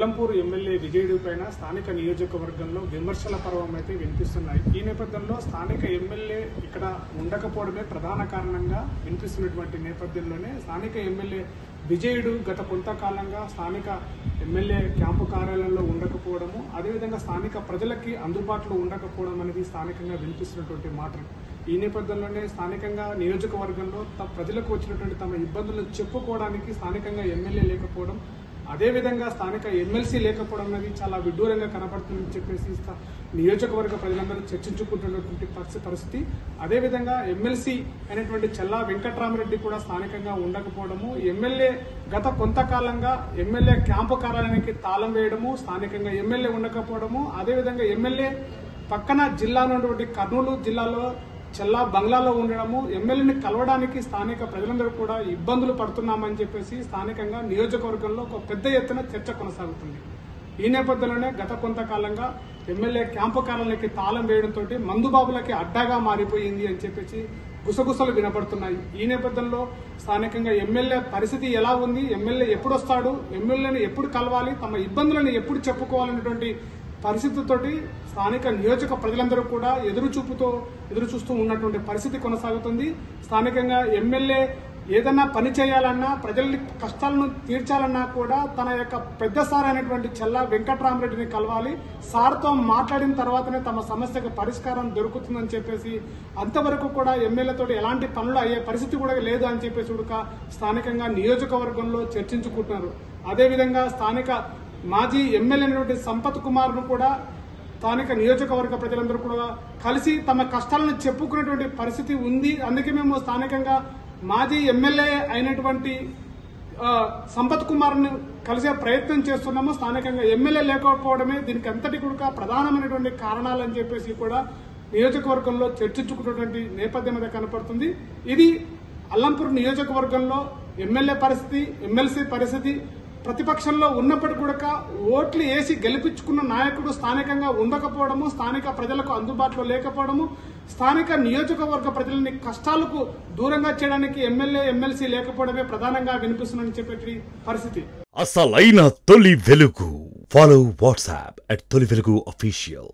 Allampur MLA విజయుడి పైన స్థానిక నియోజకవర్గంలో విమర్శల పర్వం అయితే వినిపిస్తున్నాయి. ఈ నేపథ్యంలో స్థానిక ఎమ్మెల్యే ఇక్కడ ఉండకపోవడమే ప్రధాన కారణంగా వినిపిస్తున్నటువంటి నేపథ్యంలోనే స్థానిక ఎమ్మెల్యే విజయుడు గత కొంతకాలంగా స్థానిక ఎమ్మెల్యే క్యాంపు కార్యాలయంలో ఉండకపోవడము, అదేవిధంగా స్థానిక ప్రజలకి అందుబాటులో ఉండకపోవడం అనేది స్థానికంగా వినిపిస్తున్నటువంటి మాటలు. ఈ నేపథ్యంలోనే స్థానికంగా నియోజకవర్గంలో ప్రజలకు వచ్చినటువంటి తమ ఇబ్బందులను చెప్పుకోవడానికి స్థానికంగా ఎమ్మెల్యే లేకపోవడం, అదేవిధంగా స్థానిక ఎమ్మెల్సీ లేకపోవడం అనేది చాలా విడ్డూరంగా కనబడుతుందని చెప్పేసి నియోజకవర్గ ప్రజలందరూ చర్చించుకుంటున్నటువంటి పరిస్థితి. అదేవిధంగా ఎమ్మెల్సీ అయినటువంటి చల్లా వెంకట్రామరెడ్డి కూడా స్థానికంగా ఉండకపోవడము, ఎమ్మెల్యే గత కొంతకాలంగా ఎమ్మెల్యే క్యాంపు కార్యాలయానికి తాళం వేయడము, స్థానికంగా ఎమ్మెల్యే ఉండకపోవడము, అదేవిధంగా ఎమ్మెల్యే పక్కన జిల్లా ఉన్నటువంటి కర్నూలు జిల్లాలో చల్లా బంగ్లాలో ఉండడము, ఎమ్మెల్యేని కలవడానికి స్థానిక ప్రజలందరూ కూడా ఇబ్బందులు పడుతున్నామని చెప్పేసి స్థానికంగా నియోజకవర్గంలో ఒక పెద్ద ఎత్తున చర్చ కొనసాగుతుంది. ఈ నేపథ్యంలోనే గత కొంతకాలంగా ఎమ్మెల్యే క్యాంపు కార్యాలయానికి తాళం వేయడంతో మందుబాబులకి అడ్డాగా మారిపోయింది అని చెప్పేసి గుసగుసలు వినపడుతున్నాయి. ఈ నేపథ్యంలో స్థానికంగా ఎమ్మెల్యే పరిస్థితి ఎలా ఉంది, ఎమ్మెల్యే ఎప్పుడు వస్తాడు, ఎమ్మెల్యేని ఎప్పుడు కలవాలి, తమ ఇబ్బందులను ఎప్పుడు చెప్పుకోవాలనేటువంటి పరిస్థితితోటి స్థానిక నియోజక ప్రజలందరూ కూడా ఎదురు చూస్తూ ఉన్నటువంటి పరిస్థితి కొనసాగుతుంది. స్థానికంగా ఎమ్మెల్యే ఏదన్నా పని చేయాలన్నా, ప్రజల కష్టాలను తీర్చాలన్నా కూడా తన యొక్క పెద్ద సార్ అయినటువంటి చల్లా వెంకట్రామరెడ్డిని కలవాలి, సార్తో మాట్లాడిన తర్వాతనే తమ సమస్యకు పరిష్కారం దొరుకుతుందని చెప్పేసి, అంతవరకు కూడా ఎమ్మెల్యేతో ఎలాంటి పనులు అయ్యే పరిస్థితి కూడా లేదు అని చెప్పేసి కూడా స్థానికంగా నియోజకవర్గంలో చర్చించుకుంటున్నారు. అదేవిధంగా స్థానిక మాజీ ఎమ్మెల్యే అయినటువంటి సంపత్ కుమార్ ను కూడా స్థానిక నియోజకవర్గ ప్రజలందరూ కూడా కలిసి తమ కష్టాలను చెప్పుకునేటువంటి పరిస్థితి ఉంది. అందుకే మేము స్థానికంగా మాజీ ఎమ్మెల్యే అయినటువంటి సంపత్ కుమార్ ను కలిసే ప్రయత్నం చేస్తున్నాము. స్థానికంగా ఎమ్మెల్యే లేకపోవడమే దీనికి అంతటి కూడా ప్రధానమైనటువంటి కారణాలని చెప్పేసి కూడా నియోజకవర్గంలో చర్చించుకున్నటువంటి నేపథ్యం మీద కనపడుతుంది. ఇది అల్లంపూర్ నియోజకవర్గంలో ఎమ్మెల్యే పరిస్థితి, ఎమ్మెల్సీ పరిస్థితి. ప్రతిపక్షంలో ఉన్నప్పటికీ కూడా ఓట్లు వేసి గెలిపించుకున్న నాయకుడు స్థానికంగా ఉండకపోవడము, స్థానిక ప్రజలకు అందుబాటులో లేకపోవడము, స్థానిక నియోజకవర్గ ప్రజలని కష్టాలకు దూరంగా చేయడానికి ఎమ్మెల్యే ఎమ్మెల్సీ లేకపోవడమే ప్రధానంగా వినిపిస్తుందని చెప్పే పరిస్థితి. అసలైన తొలి వెలుగు. ఫాలో వాట్సాప్ @తొలి వెలుగు official.